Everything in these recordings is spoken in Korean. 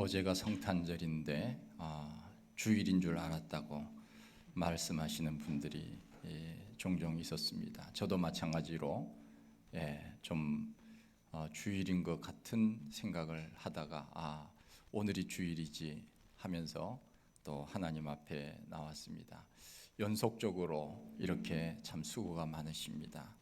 어제가 성탄절인데 주일인 줄 알았다고 말씀하시는 분들이 종종 있었습니다. 저도 마찬가지로 좀 주일인 것 같은 생각을 하다가 오늘이 주일이지 하면서 또 하나님 앞에 나왔습니다. 연속적으로 이렇게 참 수고가 많으십니다.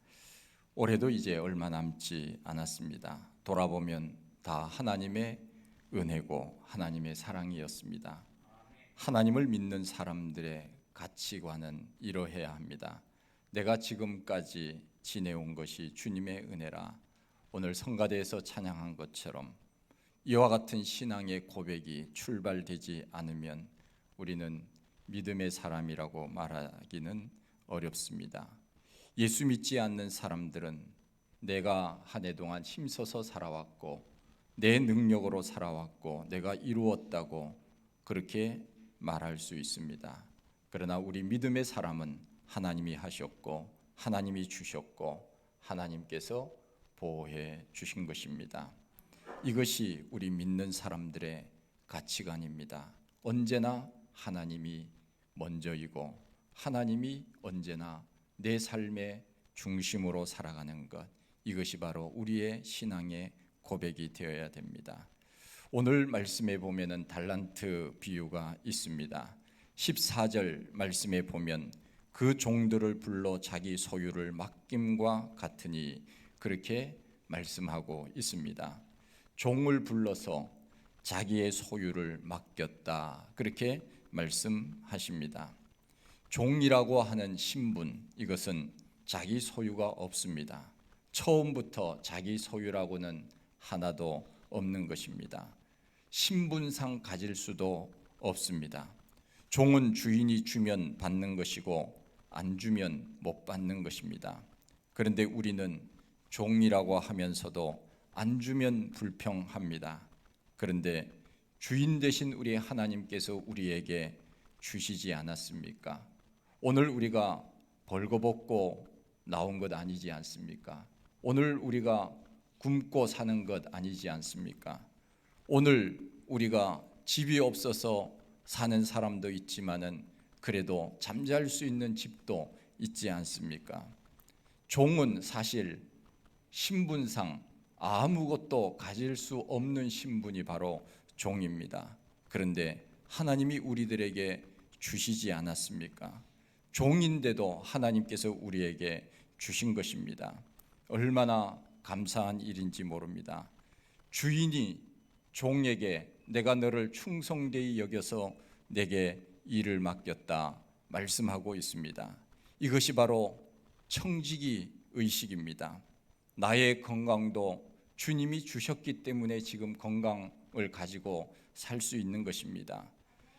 올해도 이제 얼마 남지 않았습니다. 돌아보면 다 하나님의 은혜고 하나님의 사랑이었습니다. 하나님을 믿는 사람들의 가치관은 이러해야 합니다. 내가 지금까지 지내온 것이 주님의 은혜라. 오늘 성가대에서 찬양한 것처럼 이와 같은 신앙의 고백이 출발되지 않으면 우리는 믿음의 사람이라고 말하기는 어렵습니다. 예수 믿지 않는 사람들은 내가 한 해 동안 힘써서 살아왔고 내 능력으로 살아왔고 내가 이루었다고 그렇게 말할 수 있습니다. 그러나 우리 믿음의 사람은 하나님이 하셨고 하나님이 주셨고 하나님께서 보호해 주신 것입니다. 이것이 우리 믿는 사람들의 가치관입니다. 언제나 하나님이 먼저이고 하나님이 언제나 내 삶의 중심으로 살아가는 것, 이것이 바로 우리의 신앙의 고백이 되어야 됩니다. 오늘 말씀에 보면은 달란트 비유가 있습니다. 14절 말씀에 보면 그 종들을 불러 자기 소유를 맡김과 같으니 그렇게 말씀하고 있습니다. 종을 불러서 자기의 소유를 맡겼다, 그렇게 말씀하십니다. 종이라고 하는 신분, 이것은 자기 소유가 없습니다. 처음부터 자기 소유라고는 하나도 없는 것입니다. 신분상 가질 수도 없습니다. 종은 주인이 주면 받는 것이고 안 주면 못 받는 것입니다. 그런데 우리는 종이라고 하면서도 안 주면 불평합니다. 그런데 주인 되신 우리 하나님께서 우리에게 주시지 않았습니까? 오늘 우리가 벌거벗고 나온 것 아니지 않습니까? 오늘 우리가 굶고 사는 것 아니지 않습니까? 오늘 우리가 집이 없어서 사는 사람도 있지만은 그래도 잠잘 수 있는 집도 있지 않습니까? 종은 사실 신분상 아무것도 가질 수 없는 신분이 바로 종입니다. 그런데 하나님이 우리들에게 주시지 않았습니까? 종인데도 하나님께서 우리에게 주신 것입니다. 얼마나 감사한 일인지 모릅니다. 주인이 종에게 내가 너를 충성되이 여겨서 내게 일을 맡겼다 말씀하고 있습니다. 이것이 바로 청지기 의식입니다. 나의 건강도 주님이 주셨기 때문에 지금 건강을 가지고 살 수 있는 것입니다.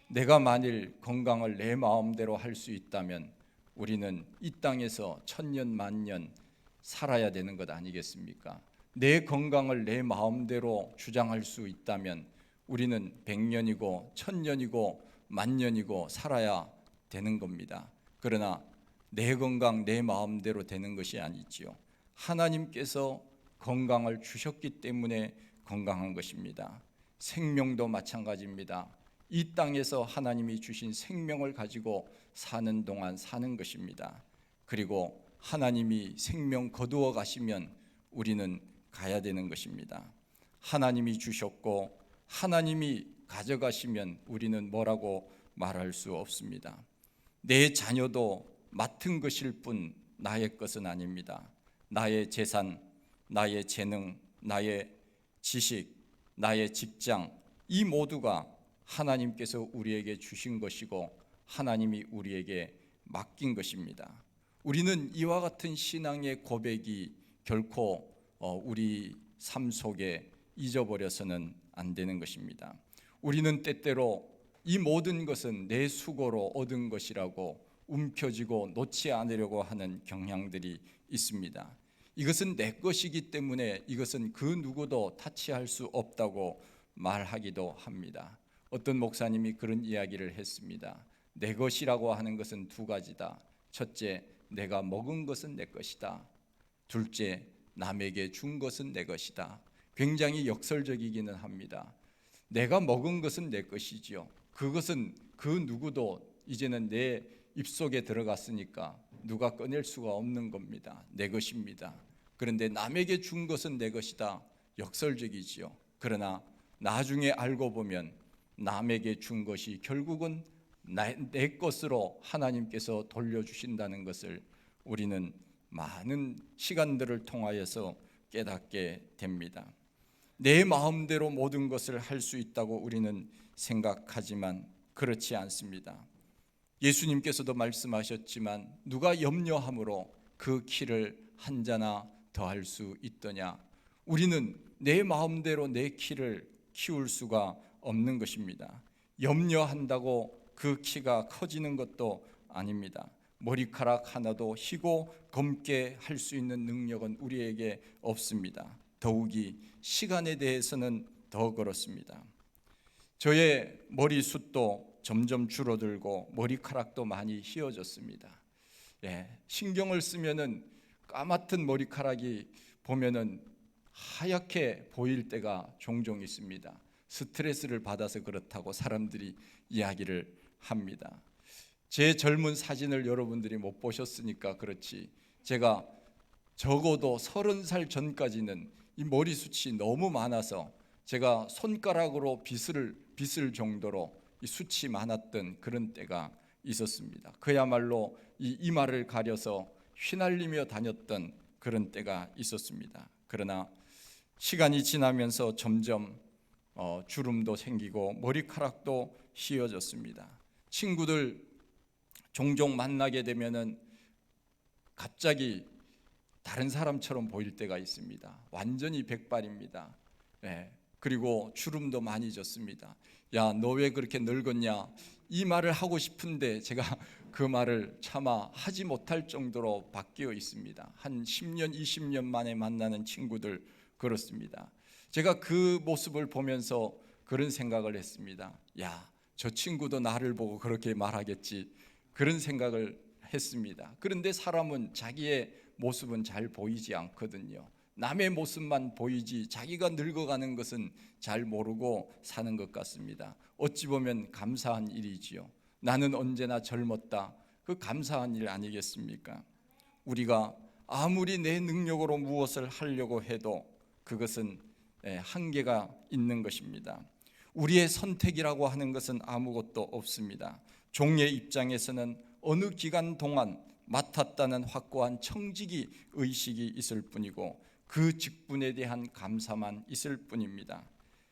내가 만일 건강을 내 마음대로 할 수 있다면 우리는 이 땅에서 천년 만년 살아야 되는 것 아니겠습니까? 내 건강을 내 마음대로 주장할 수 있다면 우리는 100년이고 1000년이고 만년이고 살아야 되는 겁니다. 그러나 내 건강 내 마음대로 되는 것이 아니지요. 하나님께서 건강을 주셨기 때문에 건강한 것입니다. 생명도 마찬가지입니다. 이 땅에서 하나님이 주신 생명을 가지고 사는 동안 사는 것입니다. 그리고 하나님이 생명 거두어 가시면 우리는 가야 되는 것입니다. 하나님이 주셨고 하나님이 가져가시면 우리는 뭐라고 말할 수 없습니다. 내 자녀도 맡은 것일 뿐 나의 것은 아닙니다. 나의 재산, 나의 재능, 나의 지식, 나의 직장, 이 모두가 하나님께서 우리에게 주신 것이고 하나님이 우리에게 맡긴 것입니다. 우리는 이와 같은 신앙의 고백이 결코 우리 삶 속에 잊어버려서는 안 되는 것입니다. 우리는 때때로 이 모든 것은 내 수고로 얻은 것이라고 움켜쥐고 놓지 않으려고 하는 경향들이 있습니다. 이것은 내 것이기 때문에 이것은 그 누구도 타치할 수 없다고 말하기도 합니다. 어떤 목사님이 그런 이야기를 했습니다. 내 것이라고 하는 것은 두 가지다. 첫째, 내가 먹은 것은 내 것이다. 둘째, 남에게 준 것은 내 것이다. 굉장히 역설적이기는 합니다. 내가 먹은 것은 내 것이지요. 그것은 그 누구도 이제는 내 입속에 들어갔으니까 누가 꺼낼 수가 없는 겁니다. 내 것입니다. 그런데 남에게 준 것은 내 것이다. 역설적이지요. 그러나 나중에 알고 보면 남에게 준 것이 결국은 내 것으로 하나님께서 돌려주신다는 것을 우리는 많은 시간들을 통하여서 깨닫게 됩니다. 내 마음대로 모든 것을 할 수 있다고 우리는 생각하지만 그렇지 않습니다. 예수님께서도 말씀하셨지만 누가 염려함으로 그 키를 한 자나 더할 수 있더냐. 우리는 내 마음대로 내 키를 키울 수가 없는 것입니다. 염려한다고 그 키가 커지는 것도 아닙니다. 머리카락 하나도 희고 검게 할 수 있는 능력은 우리에게 없습니다. 더욱이 시간에 대해서는 더 그렇습니다. 저의 머리숱도 점점 줄어들고 머리카락도 많이 휘어졌습니다. 신경을 쓰면은 까맣던 머리카락이 보면은 하얗게 보일 때가 종종 있습니다. 스트레스를 받아서 그렇다고 사람들이 이야기를 합니다. 제 젊은 사진을 여러분들이 못 보셨으니까 그렇지, 제가 적어도 30살 전까지는 이 머리숱이 너무 많아서 제가 손가락으로 빗을 정도로 이 숱이 많았던 그런 때가 있었습니다. 그야말로 이 이마를 가려서 휘날리며 다녔던 그런 때가 있었습니다. 그러나 시간이 지나면서 점점 주름도 생기고 머리카락도 휘어졌습니다. 친구들 종종 만나게 되면은 갑자기 다른 사람처럼 보일 때가 있습니다. 완전히 백발입니다. 그리고 주름도 많이 졌습니다. 야, 너 왜 그렇게 늙었냐? 이 말을 하고 싶은데 제가 그 말을 차마 하지 못할 정도로 바뀌어 있습니다. 한 10년, 20년 만에 만나는 친구들 그렇습니다. 제가 그 모습을 보면서 그런 생각을 했습니다. 야, 저 친구도 나를 보고 그렇게 말하겠지. 그런 생각을 했습니다. 그런데 사람은 자기의 모습은 잘 보이지 않거든요. 남의 모습만 보이지 자기가 늙어가는 것은 잘 모르고 사는 것 같습니다. 어찌 보면 감사한 일이지요. 나는 언제나 젊었다. 그 감사한 일 아니겠습니까? 우리가 아무리 내 능력으로 무엇을 하려고 해도 그것은 한계가 있는 것입니다. 우리의 선택이라고 하는 것은 아무것도 없습니다. 종의 입장에서는 어느 기간 동안 맡았다는 확고한 청지기 의식이 있을 뿐이고 그 직분에 대한 감사만 있을 뿐입니다.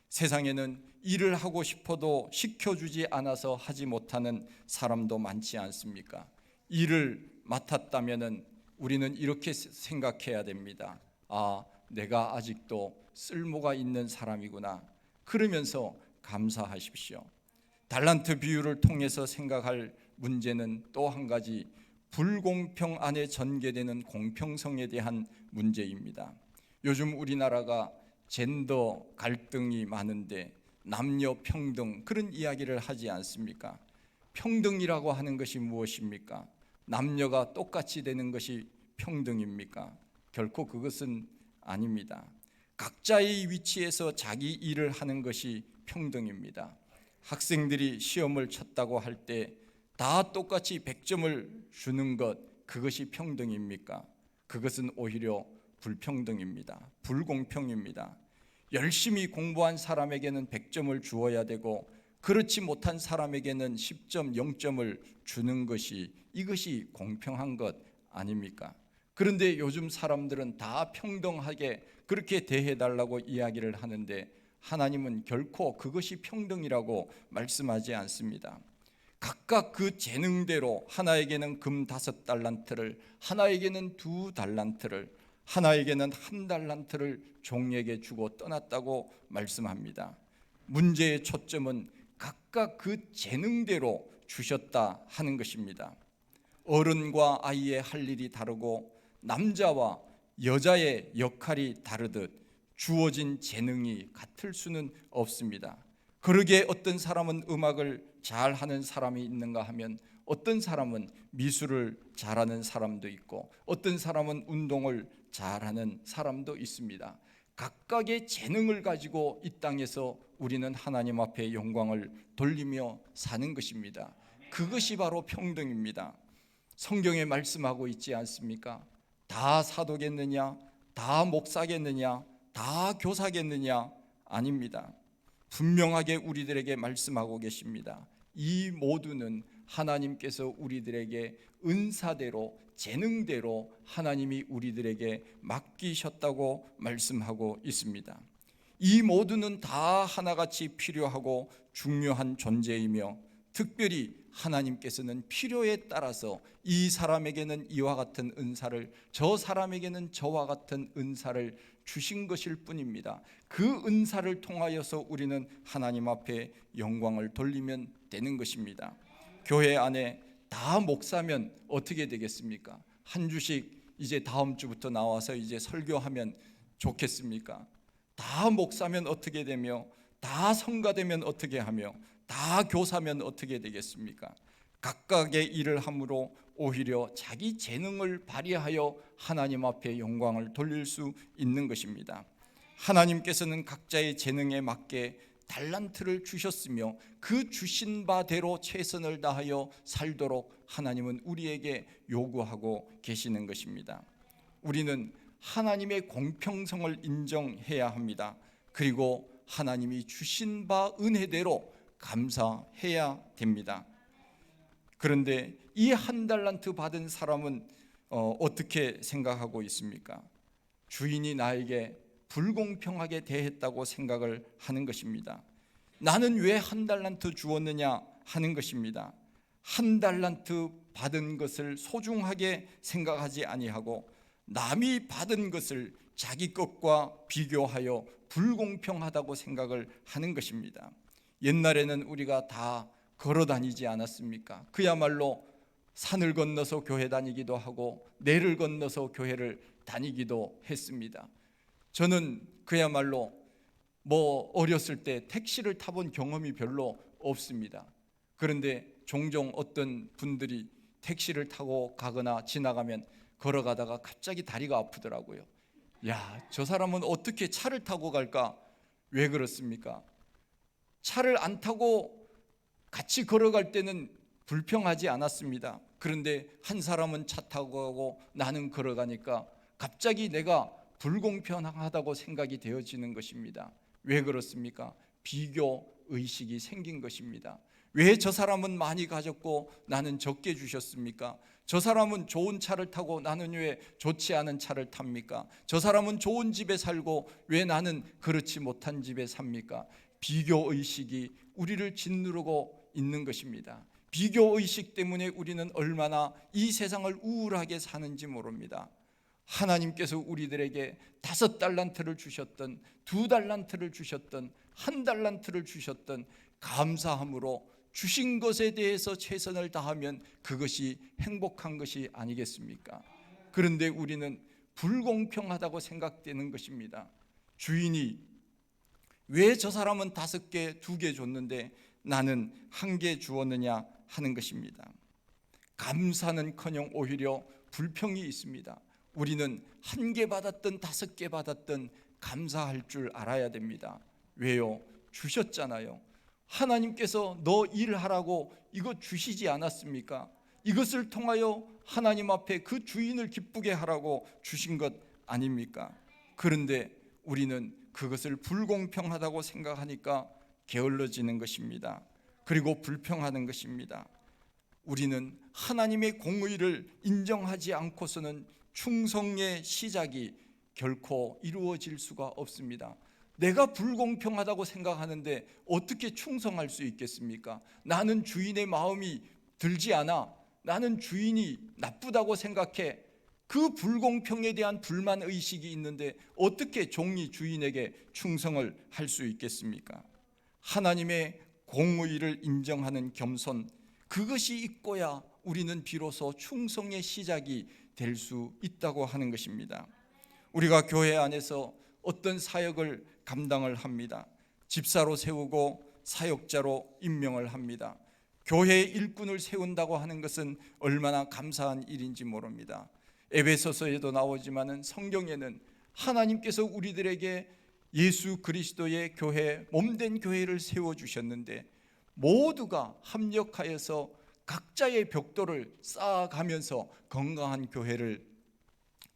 세상에는 일을 하고 싶어도 시켜주지 않아서 하지 못하는 사람도 많지 않습니까? 일을 맡았다면 우리는 이렇게 생각해야 됩니다. 아, 내가 아직도 쓸모가 있는 사람이구나. 그러면서 감사하십시오. 달란트 비유를 통해서 생각할 문제는 또 한 가지, 불공평 안에 전개되는 공평성에 대한 문제입니다. 요즘 우리나라가 젠더 갈등이 많은데 남녀 평등 그런 이야기를 하지 않습니까? 평등이라고 하는 것이 무엇입니까? 남녀가 똑같이 되는 것이 평등입니까? 결코 그것은 아닙니다. 각자의 위치에서 자기 일을 하는 것이 평등입니다. 학생들이 시험을 쳤다고 할 때 다 똑같이 100점을 주는 것, 그것이 평등입니까? 그것은 오히려 불평등입니다. 불공평입니다. 열심히 공부한 사람에게는 100점을 주어야 되고 그렇지 못한 사람에게는 10점, 0점을 주는 것이, 이것이 공평한 것 아닙니까? 그런데 요즘 사람들은 다 평등하게 그렇게 대해달라고 이야기를 하는데 하나님은 결코 그것이 평등이라고 말씀하지 않습니다. 각각 그 재능대로 하나에게는 금 5달란트를, 하나에게는 2달란트를, 하나에게는 1달란트를 종에게 주고 떠났다고 말씀합니다. 문제의 초점은 각각 그 재능대로 주셨다 하는 것입니다. 어른과 아이의 할 일이 다르고 남자와 여자의 역할이 다르듯 주어진 재능이 같을 수는 없습니다. 그러게 어떤 사람은 음악을 잘하는 사람이 있는가 하면 어떤 사람은 미술을 잘하는 사람도 있고 어떤 사람은 운동을 잘하는 사람도 있습니다. 각각의 재능을 가지고 이 땅에서 우리는 하나님 앞에 영광을 돌리며 사는 것입니다. 그것이 바로 평등입니다. 성경에 말씀하고 있지 않습니까? 다 사도겠느냐? 다 목사겠느냐? 다 교사겠느냐? 아닙니다. 분명하게 우리들에게 말씀하고 계십니다. 이 모두는 하나님께서 우리들에게 은사대로, 재능대로 하나님이 우리들에게 맡기셨다고 말씀하고 있습니다. 이 모두는 다 하나같이 필요하고 중요한 존재이며, 특별히 하나님께서는 필요에 따라서 이 사람에게는 이와 같은 은사를, 저 사람에게는 저와 같은 은사를 주신 것일 뿐입니다. 그 은사를 통하여서 우리는 하나님 앞에 영광을 돌리면 되는 것입니다. 교회 안에 다 목사면 어떻게 되겠습니까? 한 주씩 이제 다음 주부터 나와서 이제 설교하면 좋겠습니까? 다 목사면 어떻게 되며, 다 성가되면 어떻게 하며, 다 교사면 어떻게 되겠습니까? 각각의 일을 함으로 오히려 자기 재능을 발휘하여 하나님 앞에 영광을 돌릴 수 있는 것입니다. 하나님께서는 각자의 재능에 맞게 달란트를 주셨으며, 그 주신 바대로 최선을 다하여 살도록 하나님은 우리에게 요구하고 계시는 것입니다. 우리는 하나님의 공평성을 인정해야 합니다. 그리고 하나님이 주신 바 은혜대로 감사해야 됩니다. 그런데 이 한 달란트 받은 사람은 어떻게 생각하고 있습니까? 주인이 나에게 불공평하게 대했다고 생각을 하는 것입니다. 나는 왜 한 달란트 주었느냐 하는 것입니다. 한 달란트 받은 것을 소중하게 생각하지 아니하고 남이 받은 것을 자기 것과 비교하여 불공평하다고 생각을 하는 것입니다. 옛날에는 우리가 다 걸어 다니지 않았습니까? 그야말로 산을 건너서 교회 다니기도 하고 내를 건너서 교회를 다니기도 했습니다. 저는 그야말로 어렸을 때 택시를 타본 경험이 별로 없습니다. 그런데 종종 어떤 분들이 택시를 타고 가거나 지나가면 걸어가다가 갑자기 다리가 아프더라고요. 야, 저 사람은 어떻게 차를 타고 갈까? 왜 그렇습니까? 차를 안 타고 같이 걸어갈 때는 불평하지 않았습니다. 그런데 한 사람은 차 타고 가고 나는 걸어가니까 갑자기 내가 불공평하다고 생각이 되어지는 것입니다. 왜 그렇습니까? 비교 의식이 생긴 것입니다. 왜 저 사람은 많이 가졌고 나는 적게 주셨습니까? 저 사람은 좋은 차를 타고 나는 왜 좋지 않은 차를 탑니까? 저 사람은 좋은 집에 살고 왜 나는 그렇지 못한 집에 삽니까? 비교 의식이 우리를 짓누르고 있는 것입니다. 비교 의식 때문에 우리는 얼마나 이 세상을 우울하게 사는지 모릅니다. 하나님께서 우리들에게 5달란트를 주셨던, 2달란트를 주셨던, 1달란트를 주셨던, 감사함으로 주신 것에 대해서 최선을 다하면 그것이 행복한 것이 아니겠습니까? 그런데 우리는 불공평하다고 생각되는 것입니다. 주인이 왜 저 사람은 5개, 2개 줬는데 나는 1개 주었느냐 하는 것입니다. 감사는커녕 오히려 불평이 있습니다. 우리는 1개 받았든 5개 받았든 감사할 줄 알아야 됩니다. 왜요? 주셨잖아요. 하나님께서 너 일하라고 이거 주시지 않았습니까? 이것을 통하여 하나님 앞에 그 주인을 기쁘게 하라고 주신 것 아닙니까? 그런데 우리는 그것을 불공평하다고 생각하니까 게을러지는 것입니다. 그리고 불평하는 것입니다. 우리는 하나님의 공의를 인정하지 않고서는 충성의 시작이 결코 이루어질 수가 없습니다. 내가 불공평하다고 생각하는데 어떻게 충성할 수 있겠습니까? 나는 주인의 마음이 들지 않아. 나는 주인이 나쁘다고 생각해. 그 불공평에 대한 불만 의식이 있는데 어떻게 종이 주인에게 충성을 할 수 있겠습니까? 하나님의 공의를 인정하는 겸손, 그것이 있고야 우리는 비로소 충성의 시작이 될 수 있다고 하는 것입니다. 우리가 교회 안에서 어떤 사역을 감당을 합니다. 집사로 세우고 사역자로 임명을 합니다. 교회의 일꾼을 세운다고 하는 것은 얼마나 감사한 일인지 모릅니다. 에베소서에도 나오지만은 성경에는 하나님께서 우리들에게 예수 그리스도의 교회, 몸된 교회를 세워주셨는데 모두가 합력하여서 각자의 벽돌을 쌓아가면서 건강한 교회를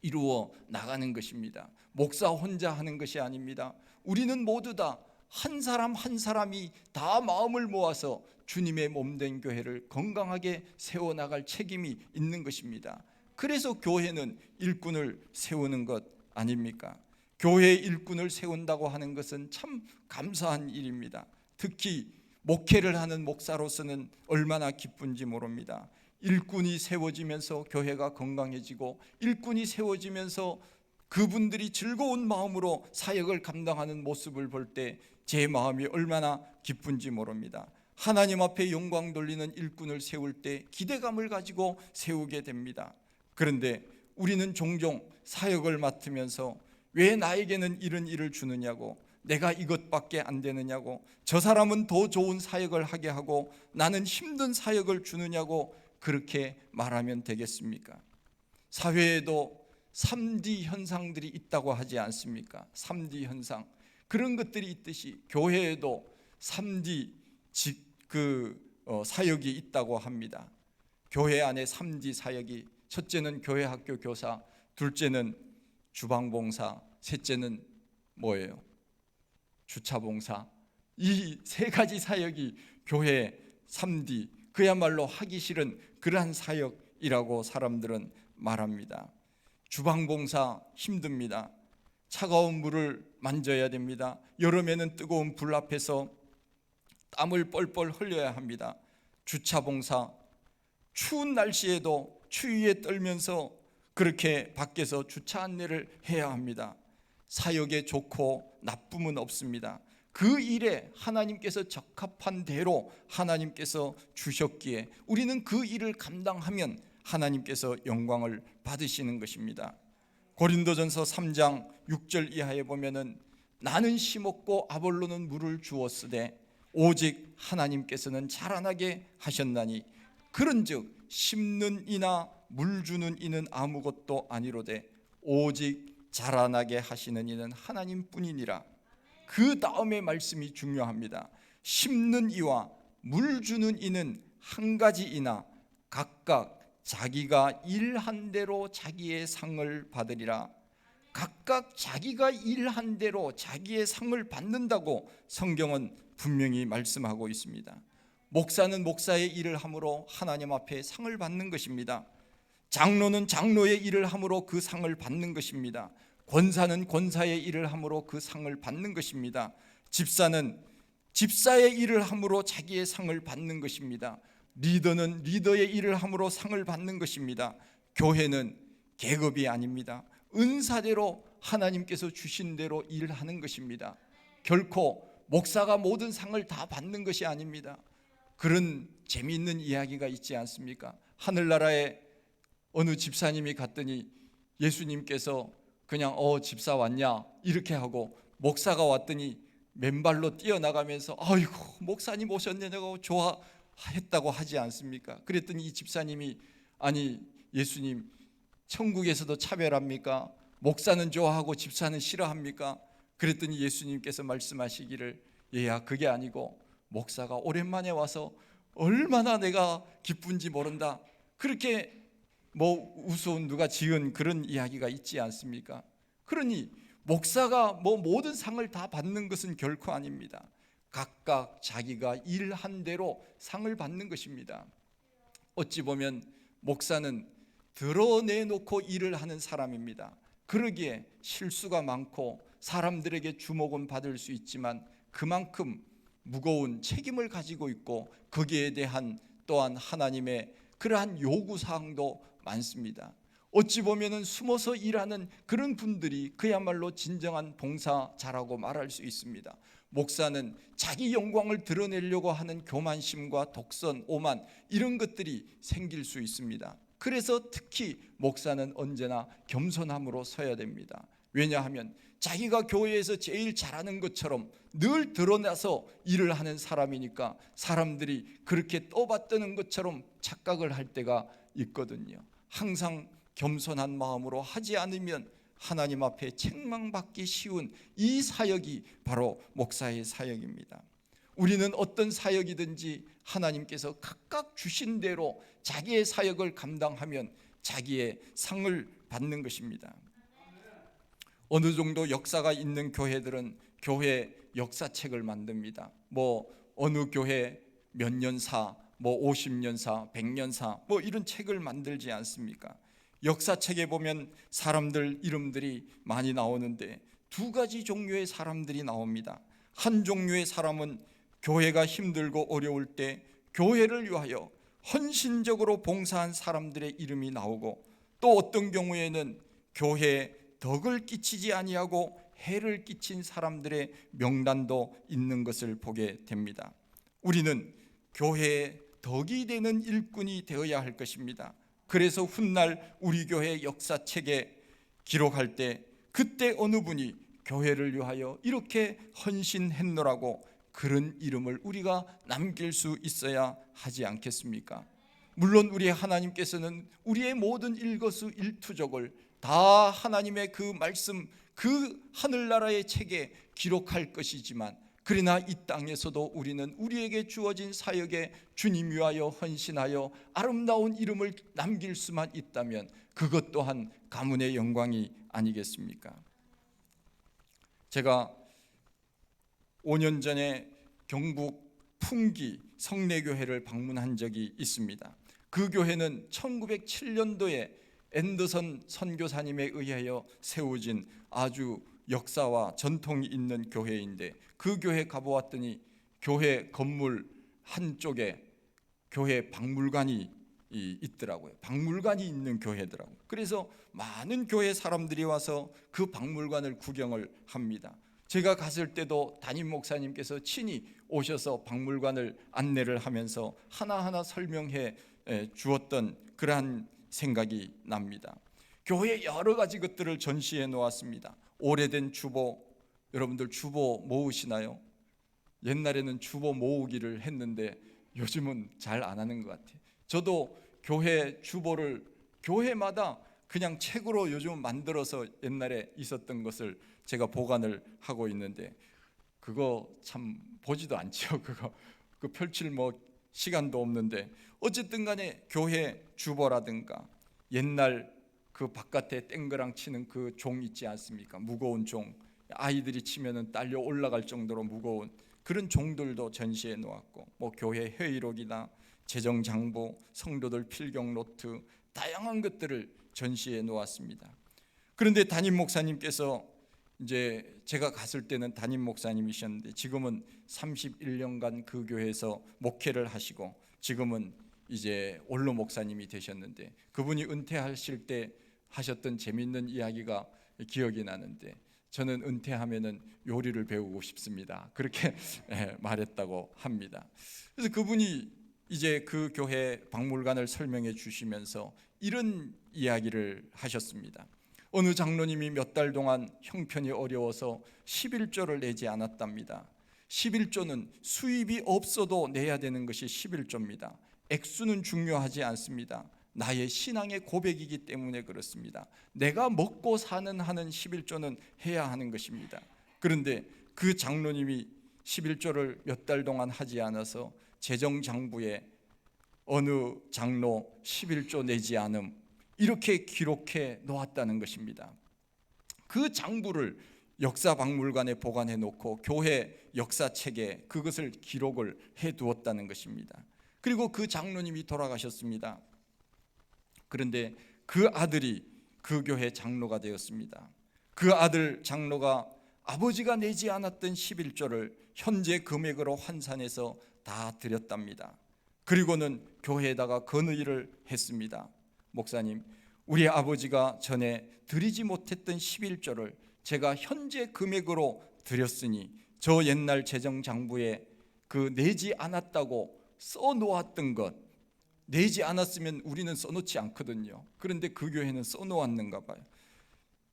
이루어 나가는 것입니다. 목사 혼자 하는 것이 아닙니다. 우리는 모두 다 한 사람 한 사람이 다 마음을 모아서 주님의 몸된 교회를 건강하게 세워나갈 책임이 있는 것입니다. 그래서 교회는 일꾼을 세우는 것 아닙니까? 교회의 일꾼을 세운다고 하는 것은 참 감사한 일입니다. 특히 목회를 하는 목사로서는 얼마나 기쁜지 모릅니다. 일꾼이 세워지면서 교회가 건강해지고 일꾼이 세워지면서 그분들이 즐거운 마음으로 사역을 감당하는 모습을 볼 때 제 마음이 얼마나 기쁜지 모릅니다. 하나님 앞에 영광 돌리는 일꾼을 세울 때 기대감을 가지고 세우게 됩니다. 그런데 우리는 종종 사역을 맡으면서 왜 나에게는 이런 일을 주느냐고, 내가 이것밖에 안 되느냐고, 저 사람은 더 좋은 사역을 하게 하고 나는 힘든 사역을 주느냐고 그렇게 말하면 되겠습니까? 사회에도 3D 현상들이 있다고 하지 않습니까? 3D 현상, 그런 것들이 있듯이 교회에도 3D 사역이 있다고 합니다. 교회 안에 3D 사역이, 첫째는 교회 학교 교사, 둘째는 주방봉사, 셋째는 뭐예요? 주차봉사. 이 세 가지 사역이 교회 3D, 그야말로 하기 싫은 그러한 사역이라고 사람들은 말합니다. 주방봉사 힘듭니다. 차가운 물을 만져야 됩니다. 여름에는 뜨거운 불 앞에서 땀을 뻘뻘 흘려야 합니다. 주차봉사, 추운 날씨에도 추위에 떨면서 그렇게 밖에서 주차 안내를 해야 합니다. 사역에 좋고 나쁨은 없습니다. 그 일에 하나님께서 적합한 대로 하나님께서 주셨기에 우리는 그 일을 감당하면 하나님께서 영광을 받으시는 것입니다. 고린도전서 3장 6절 이하에 보면은 나는 심었고 아볼로는 물을 주었으되 오직 하나님께서는 자라나게 하셨나니 그런즉 심는 이나 물 주는 이는 아무것도 아니로되 오직 자라나게 하시는 이는 하나님뿐이니라. 그 다음의 말씀이 중요합니다. 심는 이와 물 주는 이는 한 가지이나 각각 자기가 일한 대로 자기의 상을 받으리라. 각각 자기가 일한 대로 자기의 상을 받는다고 성경은 분명히 말씀하고 있습니다. 목사는 목사의 일을 함으로 하나님 앞에 상을 받는 것입니다. 장로는 장로의 일을 함으로 그 상을 받는 것입니다. 권사는 권사의 일을 함으로 그 상을 받는 것입니다. 집사는 집사의 일을 함으로 자기의 상을 받는 것입니다. 리더는 리더의 일을 함으로 상을 받는 것입니다. 교회는 계급이 아닙니다. 은사대로 하나님께서 주신 대로 일하는 것입니다. 결코 목사가 모든 상을 다 받는 것이 아닙니다. 그런 재미있는 이야기가 있지 않습니까? 하늘나라에 어느 집사님이 갔더니 예수님께서 그냥 집사 왔냐 이렇게 하고, 목사가 왔더니 맨발로 뛰어나가면서 아이고 목사님 오셨냐고 좋아했다고 하지 않습니까? 그랬더니 이 집사님이 아니 예수님 천국에서도 차별합니까? 목사는 좋아하고 집사는 싫어합니까? 그랬더니 예수님께서 말씀하시기를 얘야 그게 아니고 목사가 오랜만에 와서 얼마나 내가 기쁜지 모른다. 그렇게 우스운 누가 지은 그런 이야기가 있지 않습니까? 그러니 목사가 모든 상을 다 받는 것은 결코 아닙니다. 각각 자기가 일한 대로 상을 받는 것입니다. 어찌 보면 목사는 드러내놓고 일을 하는 사람입니다. 그러기에 실수가 많고 사람들에게 주목은 받을 수 있지만 그만큼 무거운 책임을 가지고 있고 거기에 대한 또한 하나님의 그러한 요구사항도 많습니다. 어찌 보면 숨어서 일하는 그런 분들이 그야말로 진정한 봉사자라고 말할 수 있습니다. 목사는 자기 영광을 드러내려고 하는 교만심과 독선, 오만 이런 것들이 생길 수 있습니다. 그래서 특히 목사는 언제나 겸손함으로 서야 됩니다. 왜냐하면 자기가 교회에서 제일 잘하는 것처럼 늘 드러나서 일을 하는 사람이니까 사람들이 그렇게 떠받드는 것처럼 착각을 할 때가 있거든요. 항상 겸손한 마음으로 하지 않으면 하나님 앞에 책망받기 쉬운 이 사역이 바로 목사의 사역입니다. 우리는 어떤 사역이든지 하나님께서 각각 주신 대로 자기의 사역을 감당하면 자기의 상을 받는 것입니다. 어느 정도 역사가 있는 교회들은 교회 역사책을 만듭니다. 어느 교회 몇 년사, 50년사, 100년사 이런 책을 만들지 않습니까? 역사책에 보면 사람들 이름들이 많이 나오는데 두 가지 종류의 사람들이 나옵니다. 한 종류의 사람은 교회가 힘들고 어려울 때 교회를 위하여 헌신적으로 봉사한 사람들의 이름이 나오고, 또 어떤 경우에는 교회에 덕을 끼치지 아니하고 해를 끼친 사람들의 명단도 있는 것을 보게 됩니다. 우리는 교회에 덕이 되는 일꾼이 되어야 할 것입니다. 그래서 훗날 우리 교회 역사책에 기록할 때 그때 어느 분이 교회를 위하여 이렇게 헌신했노라고 그런 이름을 우리가 남길 수 있어야 하지 않겠습니까? 물론 우리 하나님께서는 우리의 모든 일거수일투족을 다 하나님의 그 말씀, 그 하늘나라의 책에 기록할 것이지만, 그러나 이 땅에서도 우리는 우리에게 주어진 사역에 주님 위하여 헌신하여 아름다운 이름을 남길 수만 있다면 그것 또한 가문의 영광이 아니겠습니까? 제가 5년 전에 경북 풍기 성례교회를 방문한 적이 있습니다. 그 교회는 1907년도에 앤더선 선교사님에 의하여 세워진 아주 역사와 전통이 있는 교회인데, 그 교회 가보았더니 교회 건물 한쪽에 교회 박물관이 있더라고요. 박물관이 있는 교회더라고요. 그래서 많은 교회 사람들이 와서 그 박물관을 구경을 합니다. 제가 갔을 때도 담임 목사님께서 친히 오셔서 박물관을 안내를 하면서 하나하나 설명해 주었던 그러한 생각이 납니다. 교회에 여러 가지 것들을 전시해 놓았습니다. 오래된 주보, 여러분들 주보 모으시나요? 옛날에는 주보 모으기를 했는데 요즘은 잘 안 하는 것 같아요. 저도 교회 주보를 교회마다 그냥 책으로 요즘 만들어서 옛날에 있었던 것을 제가 보관을 하고 있는데, 그거 참 보지도 않죠. 그 펼칠 시간도 없는데, 어쨌든 간에 교회 주보라든가 옛날 그 바깥에 땡그랑 치는 그 종 있지 않습니까? 무거운 종, 아이들이 치면은 딸려 올라갈 정도로 무거운 그런 종들도 전시해 놓았고, 교회 회의록이나 재정장부, 성도들 필경 노트, 다양한 것들을 전시해 놓았습니다. 그런데 담임 목사님께서 이제 제가 갔을 때는 담임 목사님이셨는데 지금은 31년간 그 교회에서 목회를 하시고 지금은 이제 원로 목사님이 되셨는데, 그분이 은퇴하실 때 하셨던 재미있는 이야기가 기억이 나는데, 저는 은퇴하면은 요리를 배우고 싶습니다, 그렇게 말했다고 합니다. 그래서 그분이 이제 그 교회 박물관을 설명해 주시면서 이런 이야기를 하셨습니다. 어느 장로님이 몇 달 동안 형편이 어려워서 11조를 내지 않았답니다. 11조는 수입이 없어도 내야 되는 것이 11조입니다. 액수는 중요하지 않습니다. 나의 신앙의 고백이기 때문에 그렇습니다. 내가 먹고 사는 하는 11조는 해야 하는 것입니다. 그런데 그 장로님이 11조를 몇 달 동안 하지 않아서 재정장부에 어느 장로 11조 내지 않음 이렇게 기록해 놓았다는 것입니다. 그 장부를 역사박물관에 보관해 놓고 교회 역사책에 그것을 기록을 해 두었다는 것입니다. 그리고 그 장로님이 돌아가셨습니다. 그런데 그 아들이 그 교회 장로가 되었습니다. 그 아들 장로가 아버지가 내지 않았던 11조를 현재 금액으로 환산해서 다 드렸답니다. 그리고는 교회에다가 건의를 했습니다. 목사님, 우리 아버지가 전에 드리지 못했던 11조를 제가 현재 금액으로 드렸으니 저 옛날 재정장부에 그 내지 않았다고 써놓았던 것, 내지 않았으면 우리는 써놓지 않거든요. 그런데 그 교회는 써놓았는가 봐요.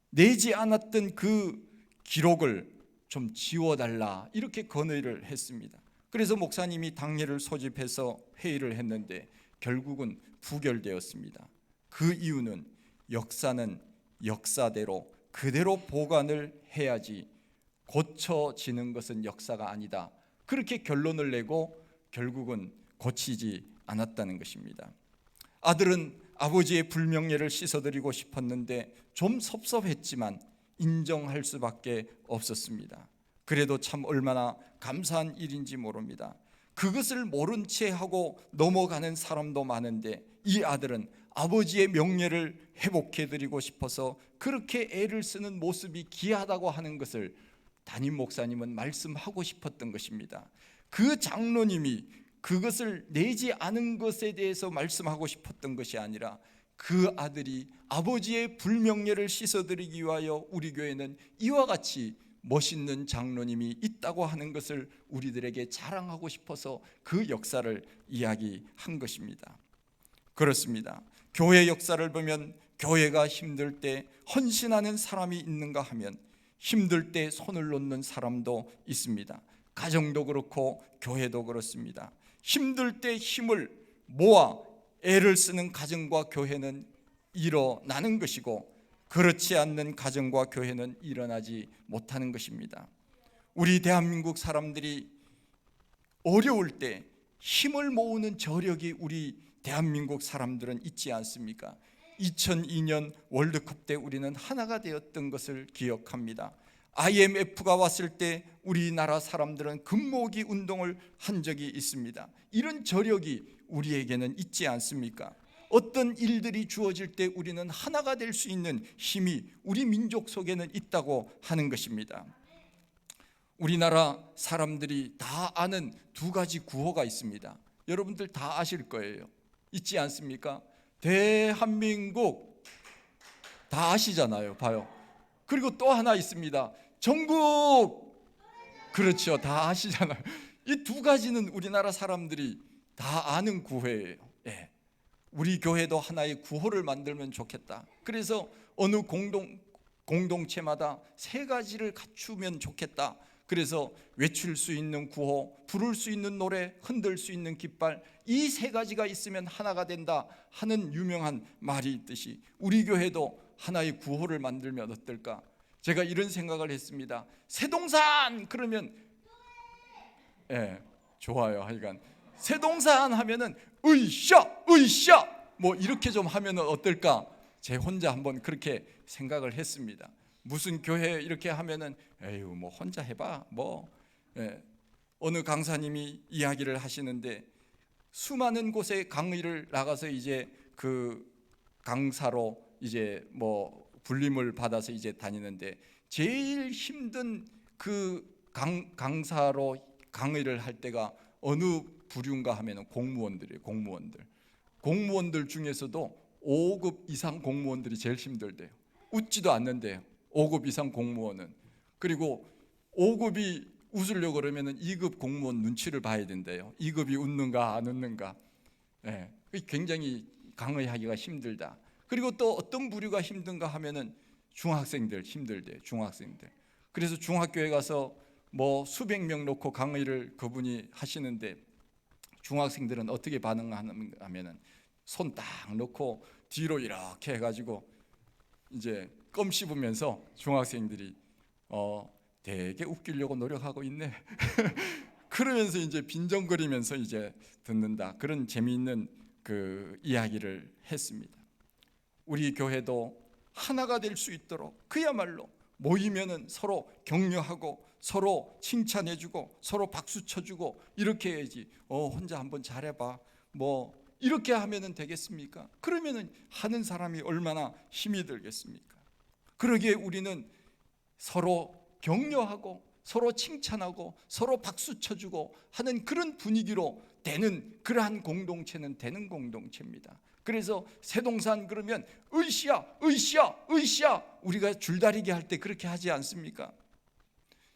내지 않았던 그 기록을 좀 지워달라 이렇게 건의를 했습니다. 그래서 목사님이 당례를 소집해서 회의를 했는데 결국은 부결되었습니다. 그 이유는 역사는 역사대로 그대로 보관을 해야지 고쳐지는 것은 역사가 아니다. 그렇게 결론을 내고 결국은 고치지 않았다는 것입니다. 아들은 아버지의 불명예를 씻어드리고 싶었는데 좀 섭섭했지만 인정할 수밖에 없었습니다. 그래도 참 얼마나 감사한 일인지 모릅니다. 그것을 모른 채 하고 넘어가는 사람도 많은데 이 아들은 아버지의 명예를 회복해드리고 싶어서 그렇게 애를 쓰는 모습이 귀하다고 하는 것을 담임 목사님은 말씀하고 싶었던 것입니다. 그 장로님이 그것을 내지 않은 것에 대해서 말씀하고 싶었던 것이 아니라 그 아들이 아버지의 불명예를 씻어드리기 위하여 우리 교회는 이와 같이 멋있는 장로님이 있다고 하는 것을 우리들에게 자랑하고 싶어서 그 역사를 이야기한 것입니다. 그렇습니다. 교회 역사를 보면 교회가 힘들 때 헌신하는 사람이 있는가 하면 힘들 때 손을 놓는 사람도 있습니다. 가정도 그렇고 교회도 그렇습니다. 힘들 때 힘을 모아 애를 쓰는 가정과 교회는 일어나는 것이고 그렇지 않는 가정과 교회는 일어나지 못하는 것입니다. 우리 대한민국 사람들이 어려울 때 힘을 모으는 저력이 우리 대한민국 사람들은 있지 않습니까? 2002년 월드컵 때 우리는 하나가 되었던 것을 기억합니다. IMF가 왔을 때 우리나라 사람들은 금모으기 운동을 한 적이 있습니다. 이런 저력이 우리에게는 있지 않습니까? 어떤 일들이 주어질 때 우리는 하나가 될 수 있는 힘이 우리 민족 속에는 있다고 하는 것입니다. 우리나라 사람들이 다 아는 두 가지 구호가 있습니다. 여러분들 다 아실 거예요. 있지 않습니까? 대한민국 다 아시잖아요. 봐요. 그리고 또 하나 있습니다. 전국. 그렇죠. 다 아시잖아요. 이 두 가지는 우리나라 사람들이 다 아는 구호예요. 예. 우리 교회도 하나의 구호를 만들면 좋겠다. 그래서 어느 공동체마다 세 가지를 갖추면 좋겠다. 그래서 외칠 수 있는 구호, 부를 수 있는 노래, 흔들 수 있는 깃발, 이 세 가지가 있으면 하나가 된다 하는 유명한 말이 있듯이 우리 교회도 하나의 구호를 만들면 어떨까? 제가 이런 생각을 했습니다. 새동산 그러면 좋아요. 하여간 새동산 하면은 으쌰 으쌰 뭐 이렇게 좀 하면은 어떨까? 제 혼자 한번 그렇게 생각을 했습니다. 무슨 교회 이렇게 하면은 에휴 뭐 혼자 해봐 뭐. 어느 강사님이 이야기를 하시는데 수많은 곳에 강의를 나가서 이제 그 강사로 이제 뭐 불림을 받아서 이제 다니는데 제일 힘든 그 강사로 강의를 할 때가 어느 부류인가 하면은 공무원들이에요. 공무원들 중에서도 5급 이상 공무원들이 제일 힘들대요. 웃지도 않는데요. 5급 이상 공무원은. 그리고 5급이 웃으려고 그러면은 2급 공무원 눈치를 봐야 된대요. 2급이 웃는가 안 웃는가. 굉장히 강의하기가 힘들다. 그리고 또 어떤 부류가 힘든가 하면은 중학생들 힘들대요. 중학생들. 그래서 중학교에 가서 뭐 수백 명 놓고 강의를 그분이 하시는데 중학생들은 어떻게 반응하냐면은 손 딱 놓고 뒤로 이렇게 해가지고 이제 껌 씹으면서 중학생들이 되게 웃기려고 노력하고 있네. 그러면서 이제 빈정거리면서 이제 듣는다. 그런 재미있는 그 이야기를 했습니다. 우리 교회도 하나가 될 수 있도록 그야말로 모이면은 서로 격려하고 서로 칭찬해주고 서로 박수 쳐주고 이렇게 해야지. 혼자 한번 잘해봐. 뭐 이렇게 하면은 되겠습니까? 그러면은 하는 사람이 얼마나 힘이 들겠습니까? 그러기에 우리는 서로 격려하고 서로 칭찬하고 서로 박수 쳐주고 하는 그런 분위기로 되는 그러한 공동체는 되는 공동체입니다. 그래서 새동산 그러면 으쌰 으쌰 으쌰 우리가 줄다리기 할 때 그렇게 하지 않습니까?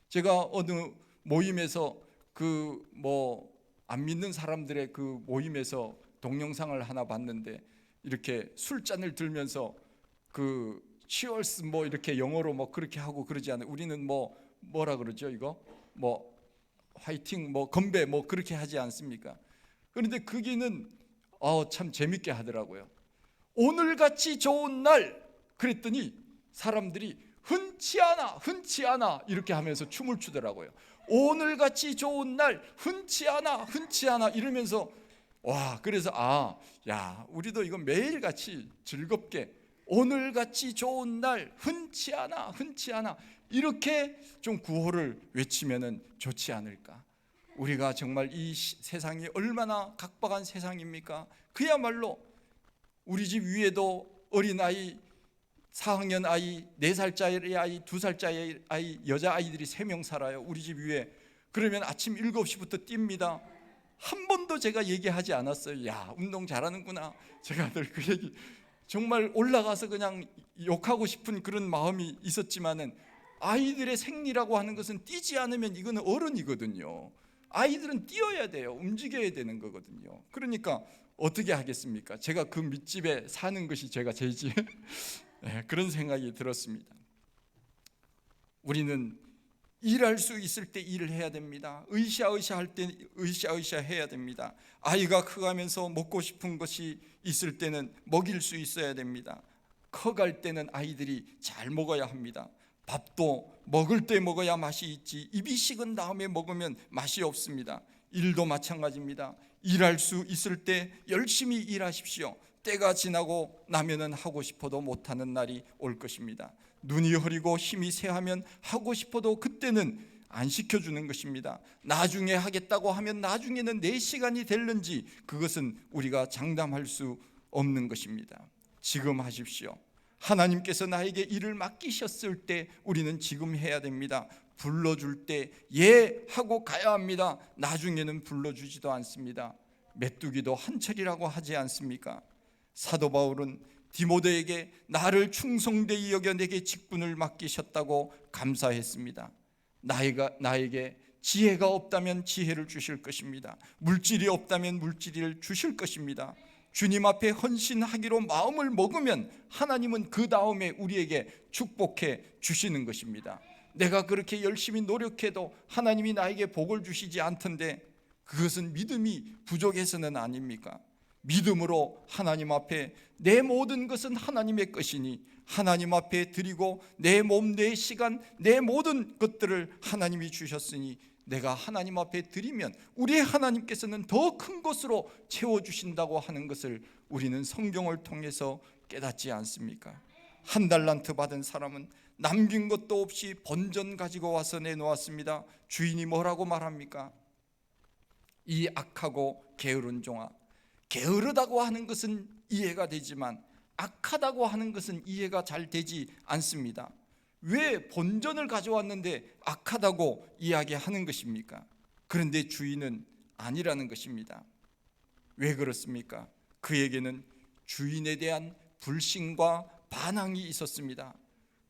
제가 어느 모임에서 그 뭐 안 믿는 사람들의 그 모임에서 동영상을 하나 봤는데 이렇게 술잔을 들면서 그 치얼스 뭐 이렇게 영어로 뭐 그렇게 하고 그러지 않아요. 우리는 뭐라 그러죠 이거? 뭐 화이팅 뭐 건배 뭐 그렇게 하지 않습니까? 그런데 거기는 참 재밌게 하더라고요. 오늘같이 좋은 날 그랬더니 사람들이 흔치 않아 이렇게 하면서 춤을 추더라고요. 오늘같이 좋은 날 흔치 않아 이러면서 와, 그래서 야, 우리도 이거 매일같이 즐겁게 오늘같이 좋은 날 흔치 않아 이렇게 좀 구호를 외치면은 좋지 않을까. 우리가 정말 이 세상이 얼마나 각박한 세상입니까? 그야말로 우리 집 위에도 어린아이 4학년 아이, 4살짜리 아이, 2살짜리 아이, 여자아이들이 3명 살아요. 우리 집 위에. 그러면 아침 7시부터 뜁니다. 한 번도 제가 얘기하지 않았어요. 야, 운동 잘하는구나. 제가 늘 그 얘기 정말 올라가서 그냥 욕하고 싶은 그런 마음이 있었지만은 아이들의 생리라고 하는 것은 뛰지 않으면 이거는 어른이거든요. 아이들은 뛰어야 돼요. 움직여야 되는 거거든요. 그러니까 어떻게 하겠습니까? 제가 그 밑집에 사는 것이 제가 죄지. 네, 그런 생각이 들었습니다. 우리는 일할 수 있을 때 일을 해야 됩니다. 으쌰으쌰 할 때 으쌰으쌰 해야 됩니다. 아이가 커가면서 먹고 싶은 것이 있을 때는 먹일 수 있어야 됩니다. 커갈 때는 아이들이 잘 먹어야 합니다. 밥도 먹을 때 먹어야 맛이 있지, 입이 식은 다음에 먹으면 맛이 없습니다. 일도 마찬가지입니다. 일할 수 있을 때 열심히 일하십시오. 때가 지나고 나면은 하고 싶어도 못하는 날이 올 것입니다. 눈이 흐리고 힘이 쇠하면 하고 싶어도 그때는 안 시켜주는 것입니다. 나중에 하겠다고 하면 나중에는 내 시간이 될는지 그것은 우리가 장담할 수 없는 것입니다. 지금 하십시오. 하나님께서 나에게 일을 맡기셨을 때 우리는 지금 해야 됩니다. 불러줄 때 예 하고 가야 합니다. 나중에는 불러주지도 않습니다. 메뚜기도 한철이라고 하지 않습니까? 사도 바울은 디모데에게 나를 충성되이 여겨 내게 직분을 맡기셨다고 감사했습니다. 나에게 지혜가 없다면 지혜를 주실 것입니다. 물질이 없다면 물질을 주실 것입니다. 주님 앞에 헌신하기로 마음을 먹으면 하나님은 그 다음에 우리에게 축복해 주시는 것입니다. 내가 그렇게 열심히 노력해도 하나님이 나에게 복을 주시지 않던데 그것은 믿음이 부족해서는 아닙니까? 믿음으로 하나님 앞에 내 모든 것은 하나님의 것이니 하나님 앞에 드리고 내 몸, 내 시간, 내 모든 것들을 하나님이 주셨으니 내가 하나님 앞에 드리면 우리 하나님께서는 더 큰 것으로 채워주신다고 하는 것을 우리는 성경을 통해서 깨닫지 않습니까? 1달란트 받은 사람은 남긴 것도 없이 번전 가지고 와서 내놓았습니다. 주인이 뭐라고 말합니까? 이 악하고 게으른 종아, 게으르다고 하는 것은 이해가 되지만 악하다고 하는 것은 이해가 잘 되지 않습니다. 왜 본전을 가져왔는데 악하다고 이야기하는 것입니까? 그런데 주인은 아니라는 것입니다. 왜 그렇습니까? 그에게는 주인에 대한 불신과 반항이 있었습니다.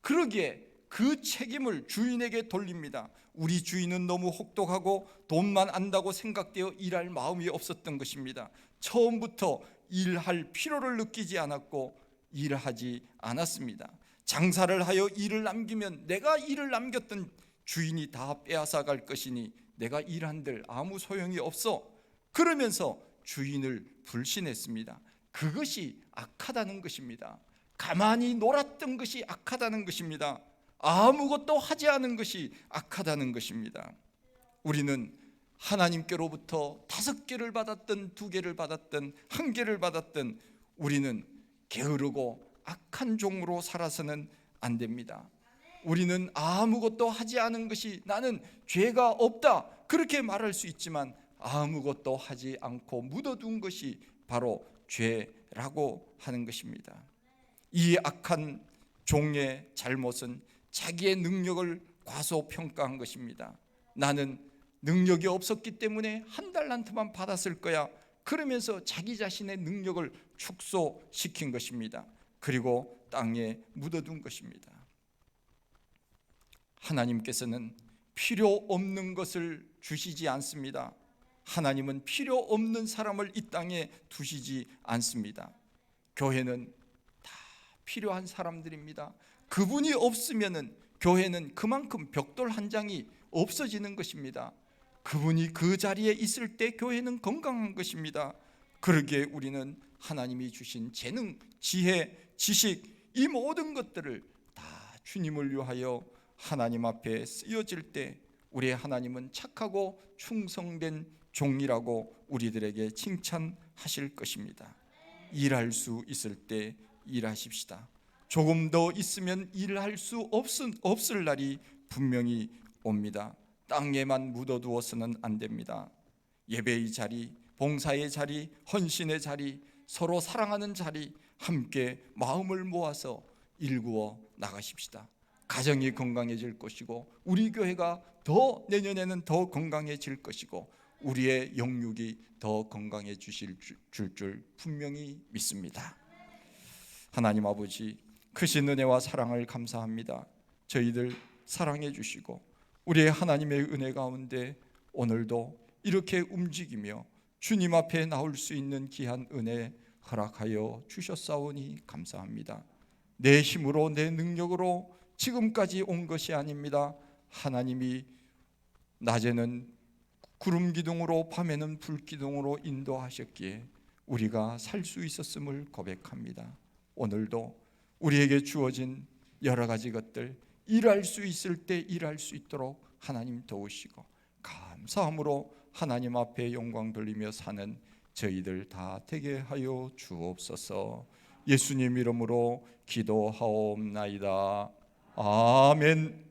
그러기에 그 책임을 주인에게 돌립니다. 우리 주인은 너무 혹독하고 돈만 안다고 생각되어 일할 마음이 없었던 것입니다. 처음부터 일할 필요를 느끼지 않았고 일하지 않았습니다. 장사를 하여 일을 남기면 내가 일을 남겼던 주인이 다 빼앗아 갈 것이니 내가 일한들 아무 소용이 없어. 그러면서 주인을 불신했습니다. 그것이 악하다는 것입니다. 가만히 놀았던 것이 악하다는 것입니다. 아무것도 하지 않은 것이 악하다는 것입니다. 우리는 하나님께로부터 5개를 받았든 2개를 받았든 1개를 받았든 우리는 게으르고 악한 종으로 살아서는 안 됩니다. 우리는 아무것도 하지 않은 것이 나는 죄가 없다 그렇게 말할 수 있지만 아무것도 하지 않고 묻어둔 것이 바로 죄라고 하는 것입니다. 이 악한 종의 잘못은 자기의 능력을 과소평가한 것입니다. 나는 능력이 없었기 때문에 1달란트만 받았을 거야. 그러면서 자기 자신의 능력을 축소시킨 것입니다. 그리고 땅에 묻어둔 것입니다. 하나님께서는 필요 없는 것을 주시지 않습니다. 하나님은 필요 없는 사람을 이 땅에 두시지 않습니다. 교회는 다 필요한 사람들입니다. 그분이 없으면은 교회는 그만큼 벽돌 한 장이 없어지는 것입니다. 그분이 그 자리에 있을 때 교회는 건강한 것입니다. 그러기에 우리는 하나님이 주신 재능, 지혜, 지식 이 모든 것들을 다 주님을 위하여 하나님 앞에 쓰여질 때 우리의 하나님은 착하고 충성된 종이라고 우리들에게 칭찬하실 것입니다. 일할 수 있을 때 일하십시다. 조금 더 있으면 일할 수 없을 날이 분명히 옵니다. 땅에만 묻어두어서는 안 됩니다. 예배의 자리, 봉사의 자리, 헌신의 자리, 서로 사랑하는 자리, 함께 마음을 모아서 일구어 나가십시다. 가정이 건강해질 것이고 우리 교회가 더 내년에는 더 건강해질 것이고 우리의 영육이 더 건강해지실 줄 분명히 믿습니다. 하나님 아버지, 크신 은혜와 사랑을 감사합니다. 저희들 사랑해 주시고 우리의 하나님의 은혜 가운데 오늘도 이렇게 움직이며 주님 앞에 나올 수 있는 귀한 은혜 허락하여 주셨사오니 감사합니다. 내 힘으로 내 능력으로 지금까지 온 것이 아닙니다. 하나님이 낮에는 구름 기둥으로 밤에는 불 기둥으로 인도하셨기에 우리가 살 수 있었음을 고백합니다. 오늘도 우리에게 주어진 여러 가지 것들 일할 수 있을 때 일할 수 있도록 하나님 도우시고 감사함으로 하나님 앞에 영광 돌리며 사는 저희들 다 되게 하여 주옵소서. 예수님 이름으로 기도하옵나이다. 아멘.